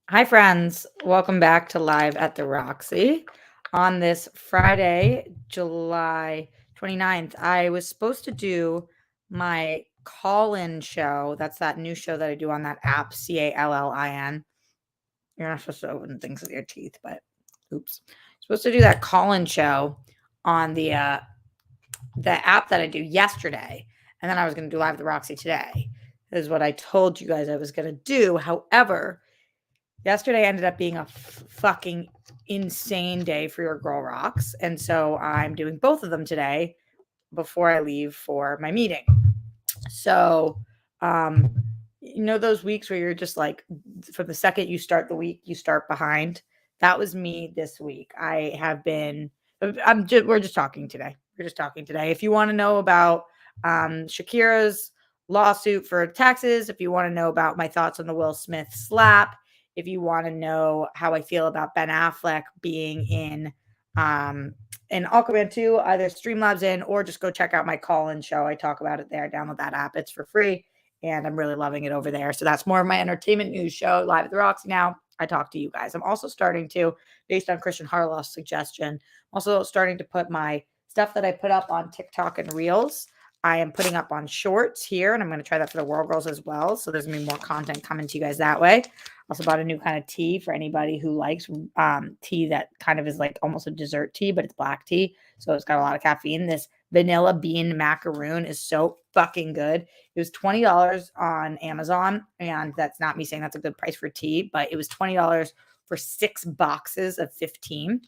Hi, friends. Welcome back to Live at the Roxy. On this Friday, July 29th, I was supposed to do my call-in show. That's that new show that I do on that app, Callin. You're not supposed to open things with your teeth, but oops. Supposed to do that call-in show on the app that I do yesterday, and then I was going to do Live at the Roxy today. This is what I told you guys I was going to do. However, yesterday ended up being a fucking insane day for Your Girl Rocks. And so I'm doing both of them today before I leave for my meeting. So, those weeks where you're just like, from the second you start the week, you start behind. That was me this week. We're just talking today. We're just talking today. If you want to know about Shakira's lawsuit for taxes, if you want to know about my thoughts on the Will Smith slap, if you want to know how I feel about Ben Affleck being in Aquaman 2, either Streamlabs in or just go check out my call-in show. I talk about it there. Download that app. It's for free, and I'm really loving it over there. So that's more of my entertainment news show, Live at the Roxy now. I talk to you guys. I'm also starting to, based on Christian Harloff's suggestion, also starting to put my stuff that I put up on TikTok and Reels. I am putting up on Shorts here, and I'm going to try that for the World Girls as well. So there's going to be more content coming to you guys that way. Also bought a new kind of tea for anybody who likes tea that kind of is like almost a dessert tea, but it's black tea. So it's got a lot of caffeine. This vanilla bean macaroon is so fucking good. It was $20 on Amazon, and that's not me saying that's a good price for tea, but it was $20 for 6 boxes of 15,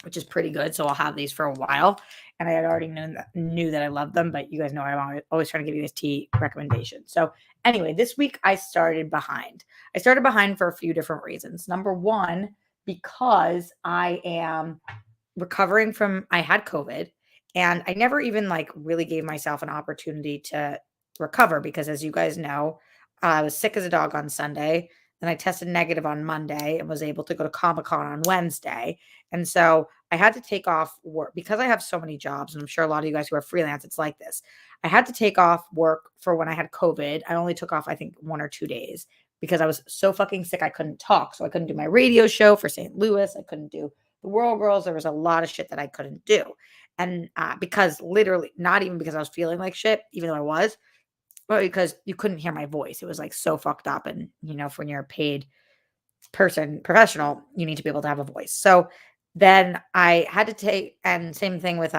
which is pretty good. So I'll have these for a while. And I had already knew that I loved them, but you guys know I'm always trying to give you this tea recommendation. So anyway, this week I started behind. I started behind for a few different reasons. Number one, because I am recovering I had COVID, and I never even really gave myself an opportunity to recover because, as you guys know, I was sick as a dog on Sunday. Then I tested negative on Monday and was able to go to Comic-Con on Wednesday. And so I had to take off work because I have so many jobs. And I'm sure a lot of you guys who are freelance, it's like this. I had to take off work for when I had COVID. I only took off, I think, 1 or 2 days because I was so fucking sick. I couldn't talk. So I couldn't do my radio show for St. Louis. I couldn't do the World Girls. There was a lot of shit that I couldn't do. And because literally, not even because I was feeling like shit, even though I was, but because you couldn't hear my voice. It was like so fucked up. And, when you're a paid professional, you need to be able to have a voice. So then I had to take, and same thing with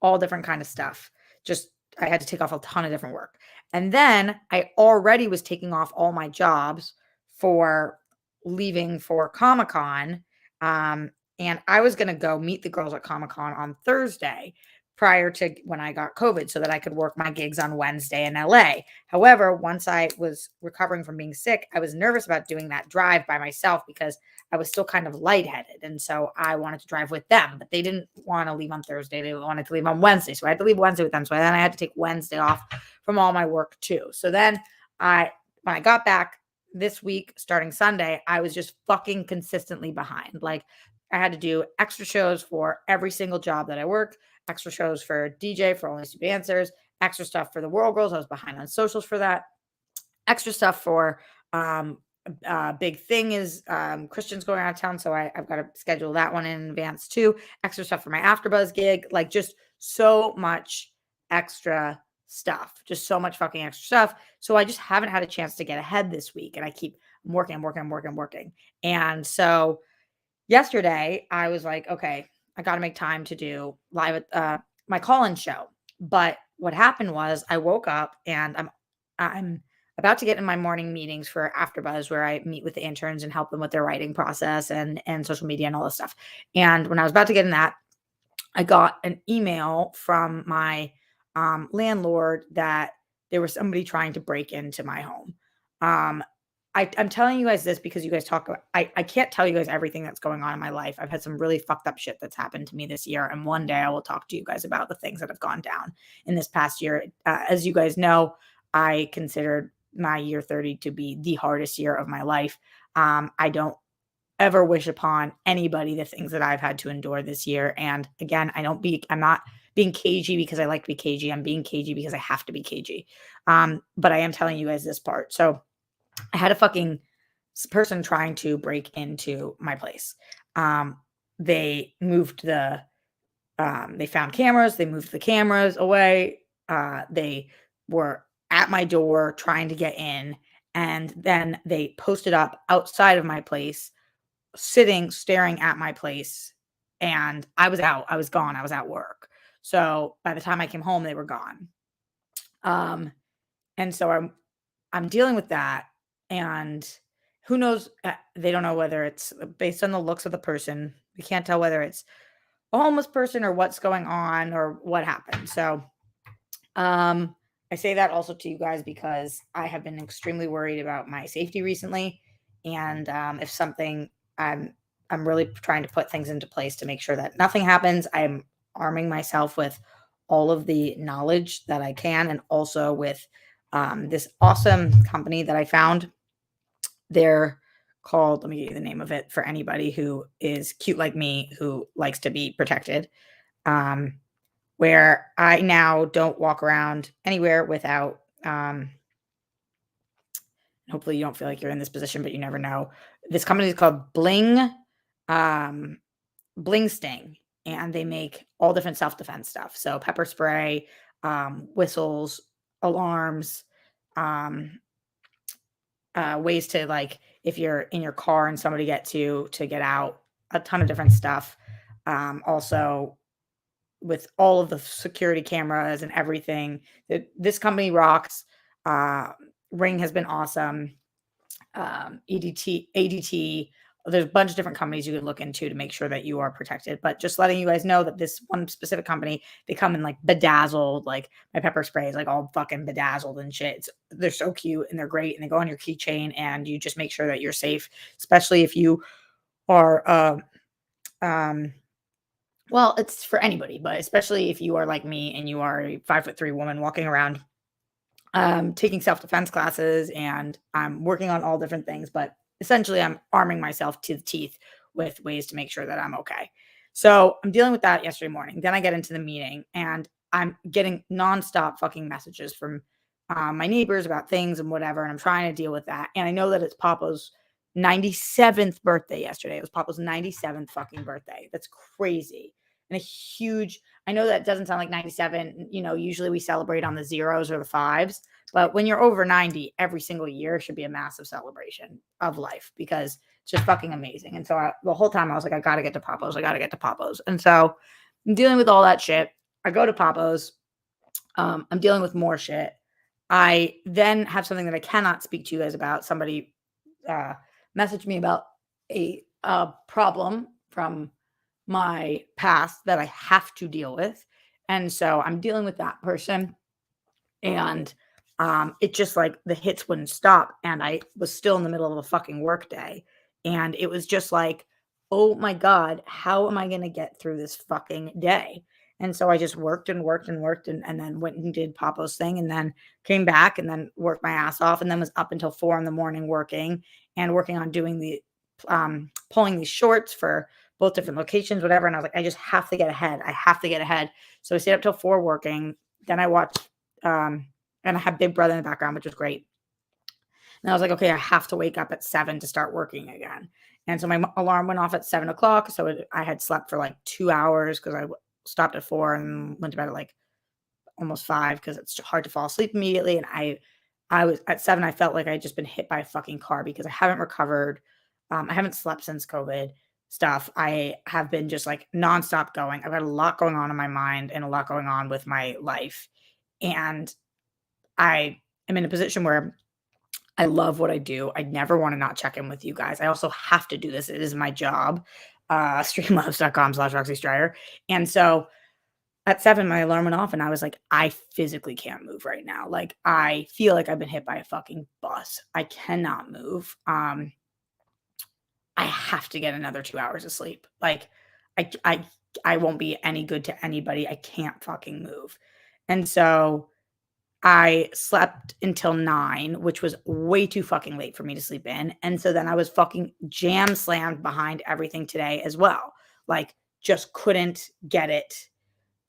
all different kind of stuff. Just I had to take off a ton of different work. And then I already was taking off all my jobs for leaving for Comic-Con. And I was going to go meet the girls at Comic-Con on Thursday prior to when I got COVID so that I could work my gigs on Wednesday in LA. However, once I was recovering from being sick, I was nervous about doing that drive by myself because I was still kind of lightheaded. And so I wanted to drive with them, but they didn't want to leave on Thursday. They wanted to leave on Wednesday. So I had to leave Wednesday with them. So then I had to take Wednesday off from all my work too. So then when I got back this week, starting Sunday, I was just fucking consistently behind. Like I had to do extra shows for every single job that I work, extra shows for DJ, for Only Stupid Answers, extra stuff for the World Girls. I was behind on socials for that. Extra stuff for big thing is Christian's going out of town, so I've got to schedule that one in advance too. Extra stuff for my AfterBuzz gig, like just so much extra stuff, just so much fucking extra stuff. So I just haven't had a chance to get ahead this week, and I keep working. And so yesterday I was like, okay, I got to make time to do live at my call-in show. But what happened was I woke up and I'm about to get in my morning meetings for AfterBuzz, where I meet with the interns and help them with their writing process and social media and all this stuff. And when I was about to get in that, I got an email from my landlord that there was somebody trying to break into my home. I'm telling you guys this because you guys talk about, I can't tell you guys everything that's going on in my life. I've had some really fucked up shit that's happened to me this year. And one day I will talk to you guys about the things that have gone down in this past year. As you guys know, I considered my year 30 to be the hardest year of my life. I don't ever wish upon anybody the things that I've had to endure this year. And again, I'm not being cagey because I like to be cagey. I'm being cagey because I have to be cagey. But I am telling you guys this part. So I had a fucking person trying to break into my place. They moved they found cameras, they moved the cameras away. They were at my door trying to get in. And then they posted up outside of my place, sitting, staring at my place. And I was out, I was gone, I was at work. So by the time I came home, they were gone. Um, and so I'm dealing with that, and who knows, they don't know whether it's based on the looks of the person. We can't tell whether it's a homeless person or what's going on or what happened. So, I say that also to you guys because I have been extremely worried about my safety recently, and if something, I'm really trying to put things into place to make sure that nothing happens. I'm arming myself with all of the knowledge that I can, and also with this awesome company that I found. They're called, let me get you the name of it for anybody who is cute like me, who likes to be protected. Um, where I now don't walk around anywhere without, hopefully you don't feel like you're in this position, but you never know. This company is called um, Bling Sting, and they make all different self-defense stuff. So pepper spray, whistles, alarms, um, ways to, like, if you're in your car and somebody gets you, to get out, a ton of different stuff. Also with all of the security cameras and everything, this company rocks. Uh, Ring has been awesome. EDT, ADT. There's a bunch of different companies you could look into to make sure that you are protected. But just letting you guys know that this one specific company, they come in like bedazzled, like my pepper spray is like all fucking bedazzled and shit. They're so cute and they're great, and they go on your keychain, and you just make sure that you're safe, especially if you are um well, it's for anybody, but especially if you are like me and you are a 5'3" woman walking around, taking self-defense classes, and I'm working on all different things, but essentially I'm arming myself to the teeth with ways to make sure that I'm okay. So I'm dealing with that yesterday morning. Then I get into the meeting, and I'm getting nonstop fucking messages from my neighbors about things and whatever. And I'm trying to deal with that. And I know that it's Papa's 97th birthday yesterday. It was Papa's 97th fucking birthday. That's crazy. And a huge, I know that doesn't sound like 97. Usually we celebrate on the zeros or the fives, but when you're over 90, every single year should be a massive celebration of life because it's just fucking amazing. And so the whole time I was like, I got to get to Papa's. I got to get to Papa's. And so I'm dealing with all that shit. I go to Papa's. I'm dealing with more shit. I then have something that I cannot speak to you guys about. Somebody messaged me about a problem from my past that I have to deal with. And so I'm dealing with that person. And it just, like, the hits wouldn't stop. And I was still in the middle of a fucking work day. And it was just like, oh my God, how am I going to get through this fucking day? And so I just worked and worked and worked, and then went and did Papa's thing, and then came back and then worked my ass off, and then was up until 4 in the morning working on doing pulling these shorts for both different locations, whatever. And I was like, I just have to get ahead. I have to get ahead. So I stayed up till 4 working. Then I watched, and I had Big Brother in the background, which was great. And I was like, okay, I have to wake up at 7 to start working again. And so my alarm went off at 7 o'clock. So I had slept for like 2 hours because I stopped at 4 and went to bed at like almost 5 because it's hard to fall asleep immediately. And I was at 7. I felt like I had just been hit by a fucking car because I haven't recovered. I haven't slept since COVID stuff. I have been just like nonstop going. I've got a lot going on in my mind and a lot going on with my life. And I am in a position where I love what I do. I never want to not check in with you guys. I also have to do this. It is my job. Streamlabs.com/Roxy Strider. And so at 7, my alarm went off and I was like, "I physically can't move right now." Like, I feel like I've been hit by a fucking bus. I cannot move. I have to get another 2 hours of sleep. Like, I I I won't be any good to anybody. I can't fucking move. And so I slept until 9, which was way too fucking late for me to sleep in, and so then I was fucking jam slammed behind everything today as well. Like, just couldn't get it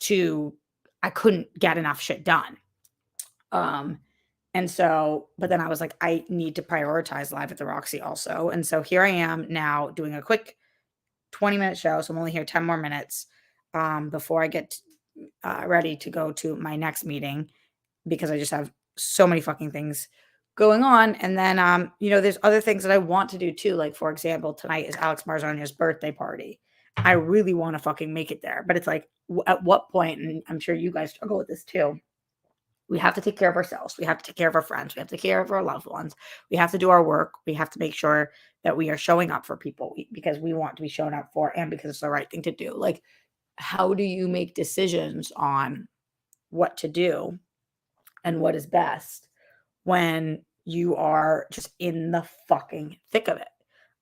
to I couldn't get enough shit done. Um, and so but then I was like, "I need to prioritize Live at the Roxy also," and so here I am now doing a quick 20-minute show, so I'm only here 10 more minutes, before I get, ready to go to my next meeting because I just have so many fucking things going on. And then, there's other things that I want to do too. Like, for example, tonight is Alex Marzano's birthday party. I really want to fucking make it there, but it's like, at what point, and I'm sure you guys struggle with this too. We have to take care of ourselves. We have to take care of our friends. We have to take care of our loved ones. We have to do our work. We have to make sure that we are showing up for people because we want to be shown up for and because it's the right thing to do. Like, how do you make decisions on what to do and what is best when you are just in the fucking thick of it?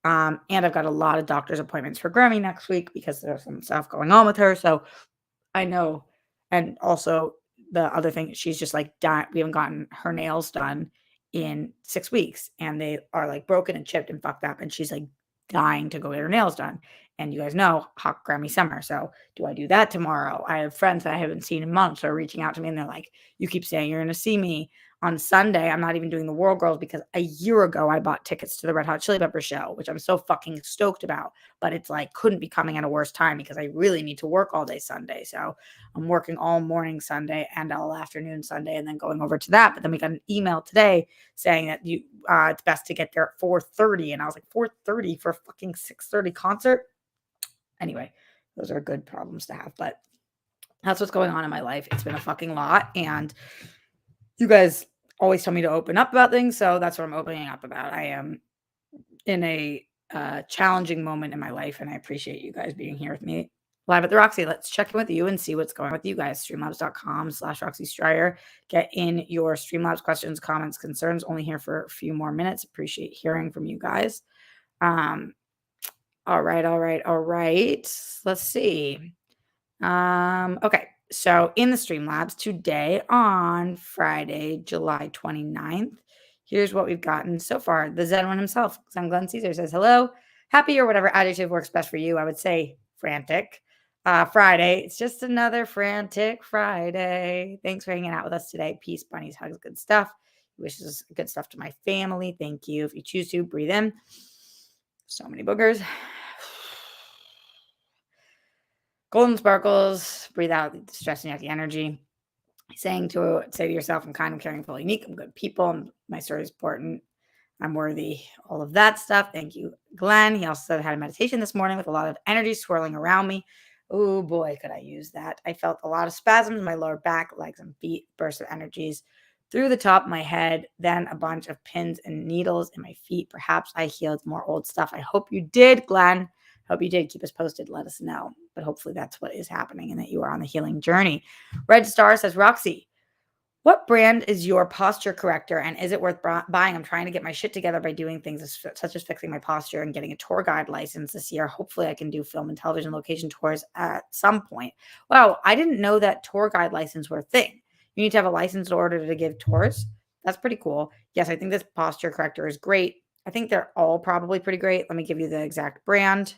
And I've got a lot of doctor's appointments for Grammy next week because there's some stuff going on with her. So I know. And also the other thing, she's just like we haven't gotten her nails done in 6 weeks and they are like broken and chipped and fucked up. And she's like dying to go get her nails done. And you guys know hot Grammy summer. So do I do that tomorrow? I have friends that I haven't seen in months are reaching out to me and they're like, you keep saying you're going to see me on Sunday. I'm not even doing the World Girls because a year ago I bought tickets to the Red Hot Chili Pepper show, which I'm so fucking stoked about. But it's like couldn't be coming at a worse time because I really need to work all day Sunday. So I'm working all morning Sunday and all afternoon Sunday and then going over to that. But then we got an email today saying that it's best to get there at 4:30. And I was like, 4:30 for a fucking 6:30 concert? Anyway, those are good problems to have. But that's what's going on in my life. It's been a fucking lot. And you guys always tell me to open up about things. So that's what I'm opening up about. I am in a challenging moment in my life, and I appreciate you guys being here with me live at the Roxy. Let's check in with you and see what's going on with you guys. Streamlabs.com/Roxy Stryer. Get in your Streamlabs questions, comments, concerns. Only here for a few more minutes. Appreciate hearing from you guys. All right. Let's see. Okay. So in the Streamlabs today on Friday, July 29th, here's what we've gotten so far. The Zen one himself, Glenn Caesar says, hello, happy or whatever adjective works best for you. I would say frantic. Friday. It's just another frantic Friday. Thanks for hanging out with us today. Peace, bunnies, hugs, good stuff. Wishes good stuff to my family. Thank you. If you choose to, breathe in. So many boogers. Golden sparkles. Breathe out the stress and yucky energy. Say to yourself, I'm kind, I'm caring, full, unique. I'm good people. My story is important. I'm worthy. All of that stuff. Thank you, Glenn. He also said I had a meditation this morning with a lot of energy swirling around me. Oh boy, could I use that. I felt a lot of spasms in my lower back, legs, and feet, bursts of energies through the top of my head, then a bunch of pins and needles in my feet. Perhaps I healed more old stuff. I hope you did, Glenn. Hope you did. Keep us posted. Let us know. But hopefully that's what is happening and that you are on the healing journey. Red Star says, Roxy, what brand is your posture corrector and is it worth buying? I'm trying to get my shit together by doing things such as fixing my posture and getting a tour guide license this year. Hopefully I can do film and television location tours at some point. Wow, I didn't know that tour guide license were a thing. You need to have a license in order to give tours. That's pretty cool. Yes, I think this posture corrector is great. I think they're all probably pretty great. Let me give you the exact brand.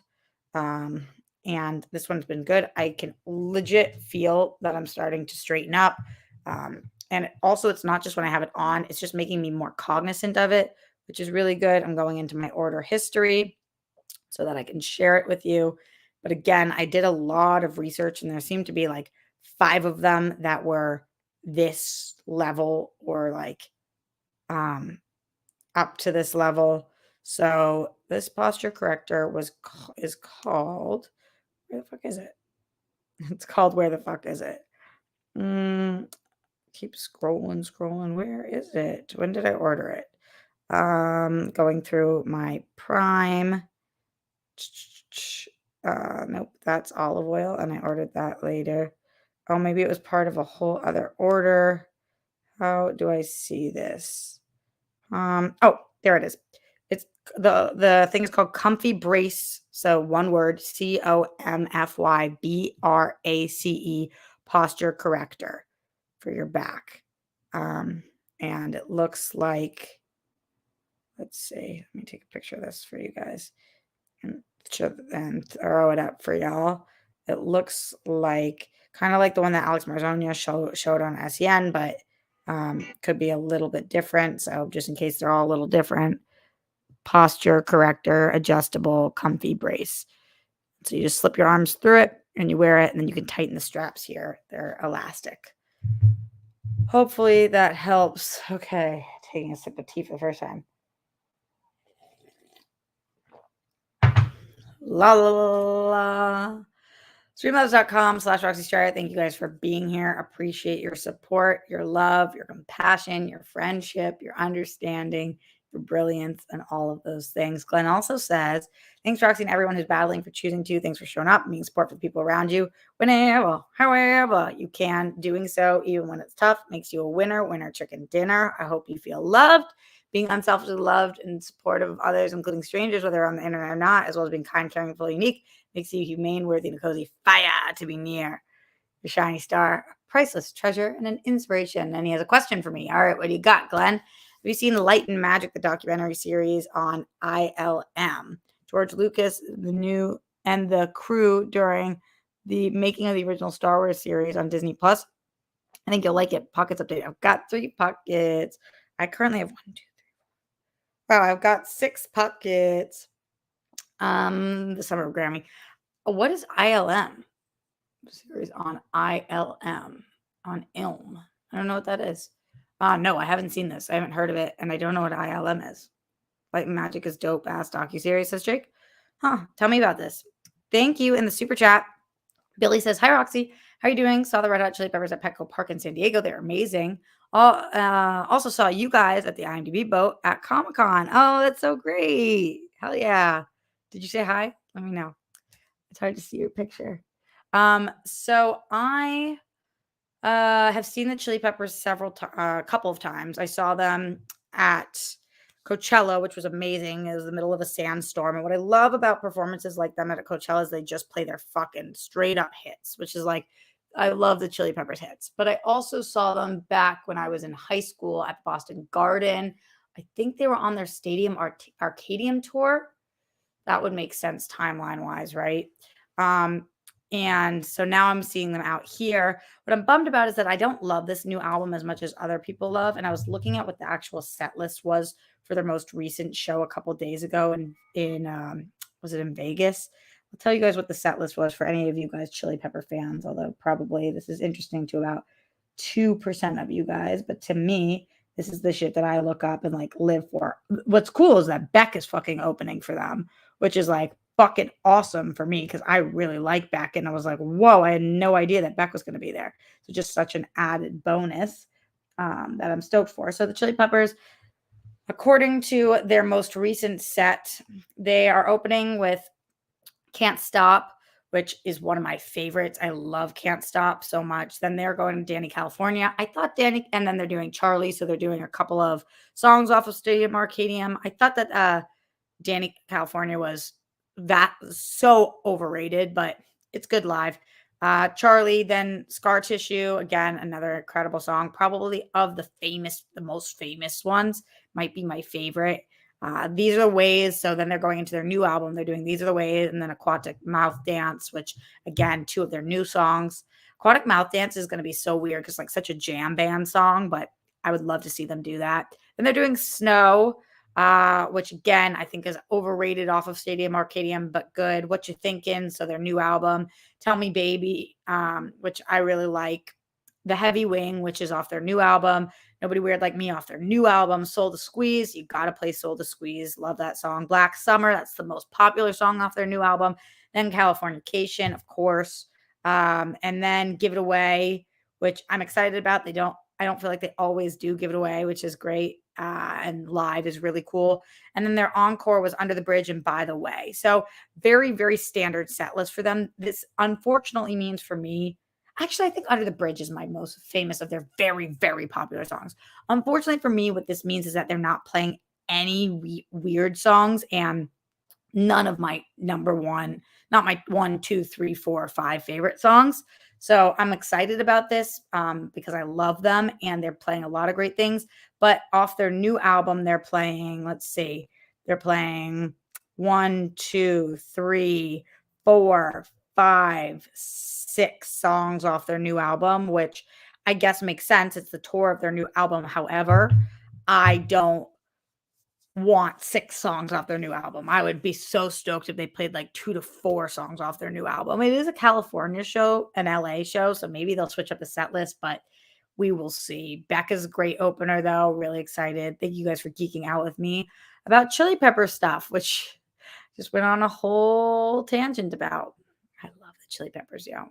And this one's been good. I can legit feel that I'm starting to straighten up. And also, it's not just when I have it on, it's just making me more cognizant of it, which is really good. I'm going into my order history so that I can share it with you. But again, I did a lot of research and there seemed to be like 5 of them that were this level or like up to this level. So this posture corrector is called, where the fuck is it? It's called Where the Fuck Is It? Keep scrolling. Where is it? When did I order it? Going through my Prime. Nope, that's olive oil, and I ordered that later. Oh, maybe it was part of a whole other order. How do I see this? Oh, there it is. It's the thing is called Comfy Brace. So one word, COMFYBRACE posture corrector for your back. Um, and it looks like, let's see, let me take a picture of this for you guys and and throw it up for y'all. It looks like kind of like the one that Alex Marzonia showed on SEN, but could be a little bit different. So just in case they're all a little different, posture corrector, adjustable, comfy brace. So you just slip your arms through it and you wear it, and then you can tighten the straps here. They're elastic. Hopefully that helps. Okay, taking a sip of tea for the first time. La la la la. Streamlabs.com/Roxy Striar. Thank you guys for being here. Appreciate your support, your love, your compassion, your friendship, your understanding, your brilliance, and all of those things. Glenn also says, thanks, Roxy, and everyone who's battling for choosing to. Thanks for showing up, being support for the people around you. Whenever, however you can, doing so, even when it's tough, makes you a winner. Winner chicken dinner. I hope you feel loved. Being unselfishly loved and supportive of others, including strangers, whether on the internet or not, as well as being kind, caring, fully unique, makes you humane, worthy, and a cozy fire to be near. Your shiny star, a priceless treasure, and an inspiration. And he has a question for me. All right, what do you got, Glenn? Have you seen Light and Magic, the documentary series on ILM? George Lucas, the new and the crew during the making of the original Star Wars series on Disney Plus. I think you'll like it. Pockets update. I've got 3 pockets. I currently have 1, 2, 3. Wow, I've got 6 pockets. The Summer of Grammy. What is ILM? Series on ILM on ILM. I don't know what that is. No, I haven't seen this. I haven't heard of it, and I don't know what ILM is. Light and Magic is dope ass docuseries, says Jake. Huh? Tell me about this. Thank you in the super chat. Billy says, "Hi Roxy, how are you doing? Saw the Red Hot Chili Peppers at Petco Park in San Diego. They're amazing. Also saw you guys at the IMDb boat at Comic Con. Oh, that's so great! Hell yeah! Did you say hi? Let me know. It's hard to see your picture. So I have seen the Chili Peppers a couple of times. I saw them at Coachella, which was amazing. It was the middle of a sandstorm. And what I love about performances like them at a Coachella is they just play their fucking straight up hits, which is like, I love the Chili Peppers hits. But I also saw them back when I was in high school at Boston Garden. I think they were on their Stadium Arcadium tour. That would make sense timeline wise, right? And so now I'm seeing them out here. What I'm bummed about is that I don't love this new album as much as other people love. And I was looking at what the actual set list was for their most recent show a couple days ago in was it in Vegas? I'll tell you guys what the set list was for any of you guys Chili Pepper fans, although probably this is interesting to about 2% of you guys. But to me, this is the shit that I look up and like live for. What's cool is that Beck is fucking opening for them, which is like fucking awesome for me because I really like Beck. And I was like, whoa, I had no idea that Beck was going to be there. So just such an added bonus that I'm stoked for. So the Chili Peppers, according to their most recent set, they are opening with Can't Stop, which is one of my favorites. I love Can't Stop so much. Then they're going to Danny California. I thought Danny, and then they're doing Charlie. So they're doing a couple of songs off of Stadium Arcadium. I thought that Danny California was so overrated, but it's good live. Charlie, then Scar Tissue, again, another incredible song, probably of the most famous ones, might be my favorite. These Are the Ways. So then they're going into their new album. They're doing These Are the Ways and then Aquatic Mouth Dance, which again, 2 of their new songs. Aquatic Mouth Dance is going to be so weird because like such a jam band song, but I would love to see them do that. Then they're doing Snow, which again, I think is overrated off of Stadium Arcadium, but good. What You Thinking? So their new album, Tell Me Baby, which I really like. The Heavy Wing, which is off their new album. Nobody Weird Like Me off their new album. Soul to Squeeze. You got to play Soul to Squeeze. Love that song. Black Summer. That's the most popular song off their new album. Then Californication, of course. And then Give It Away, which I'm excited about. I don't feel like they always do give it away, which is great. And live is really cool. And then their encore was Under the Bridge and By the Way. So very, very standard set list for them. This unfortunately means for me, Actually, I think Under the Bridge is my most famous of their very, very popular songs. Unfortunately for me, what this means is that they're not playing any weird songs, and none of my number one, not my 1, 2, 3, 4, 5 favorite songs. So I'm excited about this because I love them and they're playing a lot of great things. But off their new album, they're playing, let's see, they're playing 1, 2, 3, 4, 5, 6 songs off their new album, which I guess makes sense. It's the tour of their new album. However, I don't want 6 songs off their new album. I would be so stoked if they played like 2 to 4 songs off their new album. It is a California show, an LA show, so maybe they'll switch up the set list, but we will see. Becca's a great opener, though. Really excited. Thank you guys for geeking out with me about Chili Pepper stuff, which just went on a whole tangent about. I love the Chili Peppers, yo. I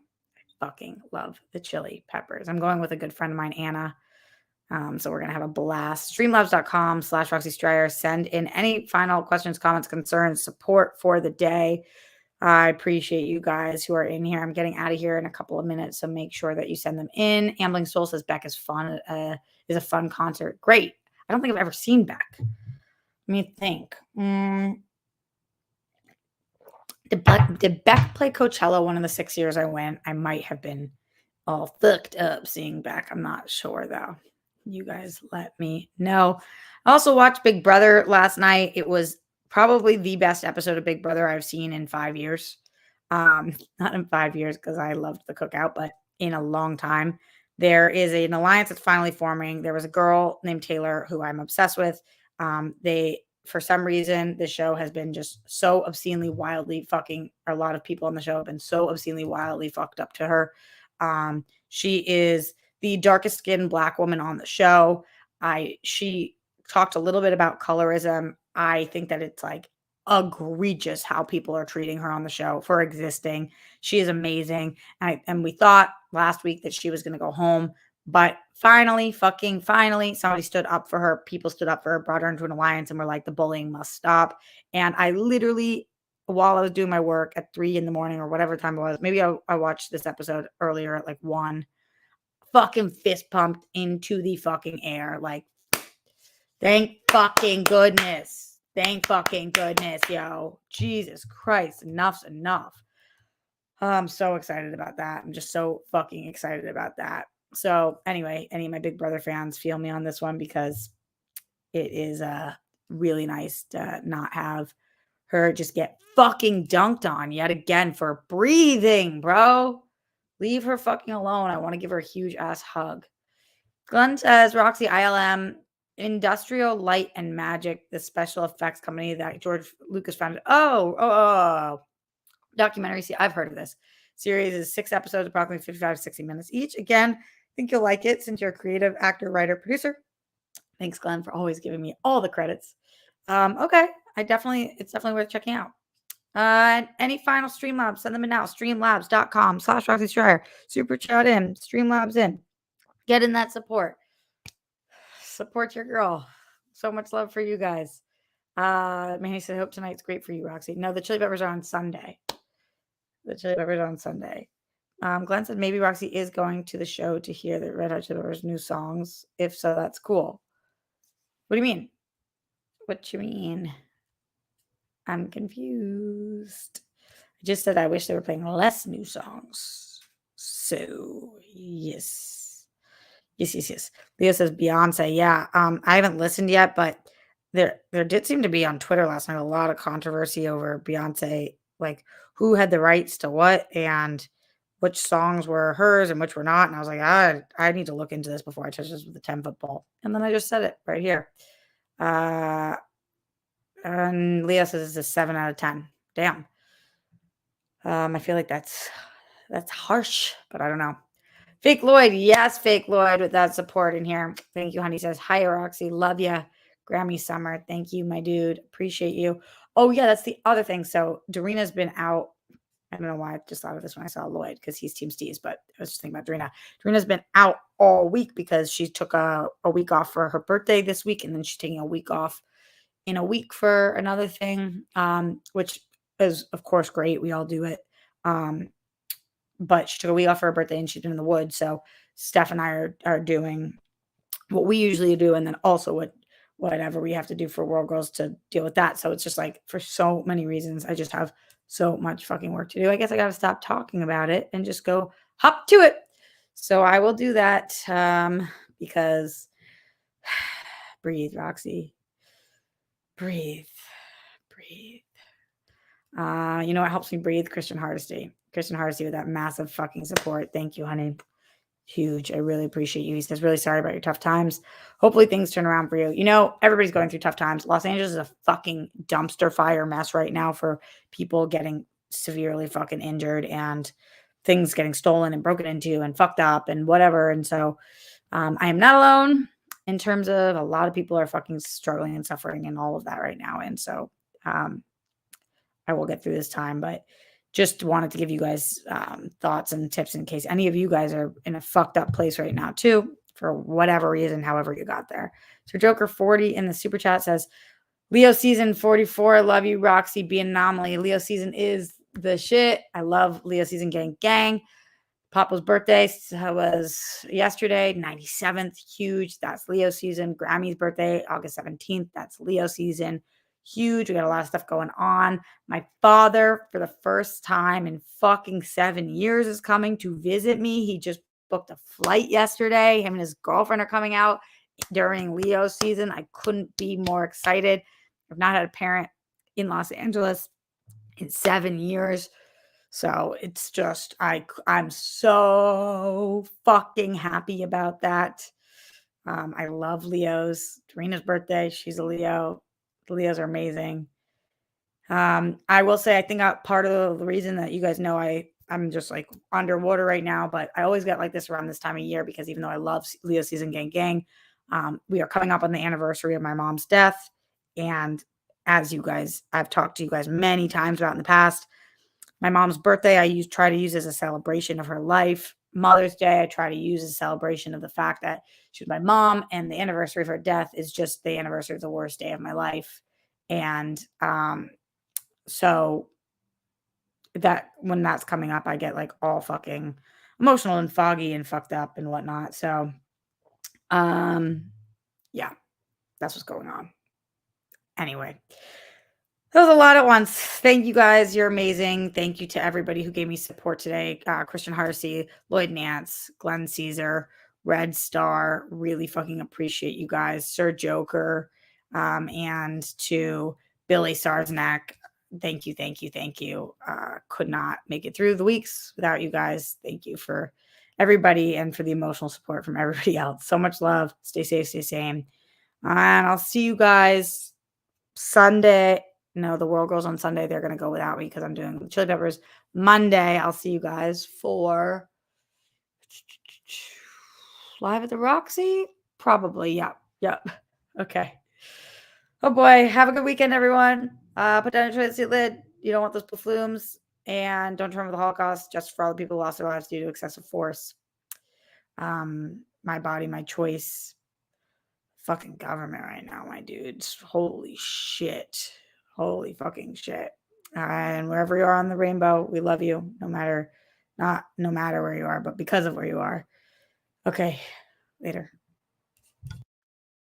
fucking love the Chili Peppers. I'm going with a good friend of mine, Anna. So we're going to have a blast. Streamlabs.com/Roxy Stryer. Send in any final questions, comments, concerns, support for the day. I appreciate you guys who are in here. I'm getting out of here in a couple of minutes, so make sure that you send them in. Ambling Soul says Beck is fun. Is a fun concert. Great. I don't think I've ever seen Beck. Let me think. Did Beck play Coachella one of the 6 years I went? I might have been all fucked up seeing Beck. I'm not sure though. You guys let me know. I also watched Big Brother last night. It was probably the best episode of Big Brother I've seen in 5 years. Not in 5 years because I loved the cookout, but in a long time. There is an alliance that's finally forming. There was a girl named Taylor who I'm obsessed with. For some reason, the show has been just so obscenely, wildly fucking, or a lot of people on the show have been so obscenely, wildly fucked up to her. She is the darkest skinned Black woman on the show. She talked a little bit about colorism. I think that it's like egregious how people are treating her on the show for existing. She is amazing. And we thought last week that she was going to go home, but finally, somebody stood up for her. People stood up for her, brought her into an alliance, and were like, the bullying must stop. And I literally, while I was doing my work at 3 a.m. or whatever time it was, maybe I watched this episode earlier at like 1, fucking fist pumped into the fucking air. Like, thank fucking goodness. Thank fucking goodness, yo. Jesus Christ. Enough's enough. I'm so excited about that. I'm just so fucking excited about that. So anyway, any of my Big Brother fans, feel me on this one because it is really nice to not have her just get fucking dunked on yet again for breathing, bro. Leave her fucking alone. I want to give her a huge ass hug. Glenn says, Roxy ILM, Industrial Light and Magic, the special effects company that George Lucas founded. Oh. Documentary. See, I've heard of this. Series is 6 episodes, approximately 55 to 60 minutes each. Again, I think you'll like it since you're a creative actor, writer, producer. Thanks, Glenn, for always giving me all the credits. Okay. It's definitely worth checking out. Any final Streamlabs, send them in now. Streamlabs.com/Roxy Stryer. Super chat in. Streamlabs in. Get in that support. Support your girl. So much love for you guys. Manny said, hope tonight's great for you, Roxy. No, the Chili Peppers are on Sunday. Glenn said maybe Roxy is going to the show to hear the Red Hot Chili Peppers' new songs. If so, that's cool. What do you mean? What you mean? I'm confused. I just said I wish they were playing less new songs. So, yes. Leo says Beyonce. Yeah. I haven't listened yet, but there did seem to be on Twitter last night a lot of controversy over Beyonce, like who had the rights to what and which songs were hers and which were not. And I was like, I need to look into this before I touch this with a 10-foot pole. And then I just said it right here. And Leo says it's a 7 out of 10. Damn. I feel like that's harsh, but I don't know. Fake Lloyd. Yes, Fake Lloyd with that support in here. Thank you, honey. Says, hi, Roxy. Love ya. Grammy Summer. Thank you, my dude. Appreciate you. Oh, yeah, that's the other thing. So Darina's been out. I don't know why I just thought of this when I saw Lloyd because he's Team Steez, but I was just thinking about Darina. Darina's been out all week because she took a week off for her birthday this week, and then she's taking a week off in a week for another thing, which is, of course, great. We all do it. but she took a week off for her birthday and she's been in the woods. So Steph and I are doing what we usually do, and then also whatever we have to do for World Girls to deal with that. So it's just like for so many reasons, I just have so much fucking work to do. I guess I got to stop talking about it and just go hop to it. So I will do that because breathe, Roxy. Breathe. Breathe. You know what helps me breathe? Christian Hardesty. Christian Hardesty with that massive fucking support. Thank you, honey. Huge. I really appreciate you. He says, really sorry about your tough times. Hopefully things turn around for you. You know, everybody's going through tough times. Los Angeles is a fucking dumpster fire mess right now for people getting severely fucking injured and things getting stolen and broken into and fucked up and whatever. And so I am not alone in terms of a lot of people are fucking struggling and suffering and all of that right now. And so I will get through this time, but just wanted to give you guys thoughts and tips in case any of you guys are in a fucked up place right now too, for whatever reason, however you got there. So Joker 40 in the super chat says, Leo season 44. Love you, Roxy. Be an anomaly. Leo season is the shit. I love Leo season gang. Papa's birthday was yesterday, 97th. Huge. That's Leo season. Grammy's birthday, August 17th. That's Leo season. Huge. We got a lot of stuff going on. My father, for the first time in fucking 7 years, is coming to visit me. He just booked a flight yesterday. Him and his girlfriend are coming out during Leo season. I couldn't be more excited. I've not had a parent in Los Angeles in 7 years. So it's just, I'm so fucking happy about that. I love Leos. Dorina's birthday, she's a Leo. The Leos are amazing. I will say, I think part of the reason that you guys know I'm just like underwater right now, but I always get like this around this time of year because even though I love Leo season gang, we are coming up on the anniversary of my mom's death. And as you guys, I've talked to you guys many times about in the past, my mom's birthday, I try to use as a celebration of her life. Mother's Day, I try to use as a celebration of the fact that she was my mom, and the anniversary of her death is just the anniversary of the worst day of my life. And so that when that's coming up, I get like all fucking emotional and foggy and fucked up and whatnot. So yeah, that's what's going on. Anyway. That was a lot at once. Thank you guys. You're amazing. Thank you to everybody who gave me support today. Christian Hardesty, Lloyd Nance, Glenn Caesar, Red Star. Really fucking appreciate you guys. Sir Joker, and to Billy Sarsnack. Thank you. Could not make it through the weeks without you guys. Thank you for everybody and for the emotional support from everybody else. So much love. Stay safe, stay sane. And I'll see you guys Sunday. No, the World Girls on Sunday. They're going to go without me because I'm doing Chili Peppers. Monday, I'll see you guys for Live at the Roxy. Probably. Yep. Okay. Oh boy. Have a good weekend, everyone. Put down your toilet seat lid. You don't want those plumes. And don't turn over the Holocaust just for all the people who lost their lives due to excessive force. My body, my choice. Fucking government right now, my dudes. Holy shit. Holy fucking shit. And wherever you are on the rainbow, we love you no matter where you are, but because of where you are. Okay, later.